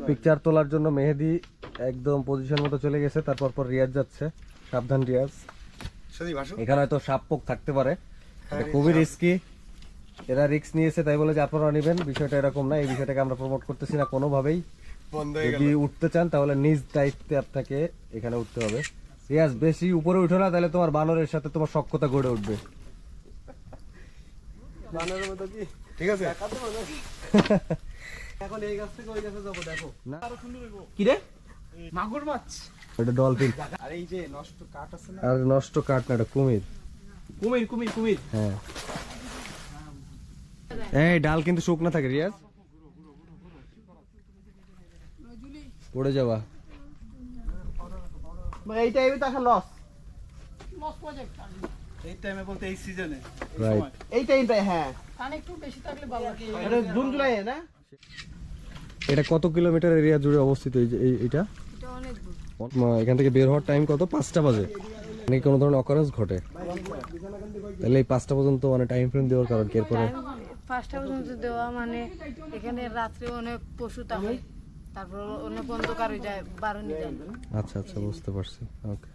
Picture তোলার জন্য মেহেদি একদম পজিশন মতো চলে গেছে, তারপর পর রিয়াজ যাচ্ছে। সাবধান রিয়াজ, এখানে হয়তো সাপ পোক থাকতে পারে, এটা খুবই রিস্কি। এরা রিস্ক নিয়েছে তাই বলে যে আপনারা নেবেন, বিষয়টা এরকম না। এই বিষয়টাকে আমরা প্রমোট করতেছি না কোনোভাবেই। যদি উঠতে চান তাহলে নিজ দায়িত্বে আপনাকে এখানে উঠতে হবে। রিয়াজ বেশি উপরে উঠো না, তাহলে তোমার বানরের সাথে তোমার সখ্যতা গড়ে উঠবে। ঠিক আছে। এখন এই গাছ থেকে ওই গাছে যাবো, দেখো না। কি রে, মাগুর মাছ। এটা ডলফিন। আর এই যে নষ্ট কাঠ আছে না, আর নষ্ট কাঠ না, এটা কুমির। কুমির কুমির কুমির। হ্যাঁ, এই ডাল কিন্তু শুকনা থাকে রিয়াজ, পড়ে যাবা। এই টাইমে তো এখন লস, এই টাইমে বলতে এই সিজনে, রাইট। এই টাইমটাই। হ্যাঁ, পানি একটু বেশি থাকলে ভালো লাগে। এটা জুন জুলাই না। এটা কত কিলোমিটার এরিয়া জুড়ে অবস্থিত এইটা? এটা অনেক দূর। এখান থেকে বের হওয়ার টাইম কত? 5টা বাজে। নাকি কোনো ধরনের অকারেন্স ঘটে? তাহলে এই 5টা পর্যন্ত মানে টাইম ফ্রেম দেওয়ার কারণ কি? এরপরে 5টা পর্যন্ত দেওয়া মানে এখানে রাত্রে অনেক পশু থাকে, তারপর অনেক অন্ধকার হয়ে যায়, বারো নিয়ে যায়। আচ্ছা আচ্ছা, বুঝতে পারছি। ওকে।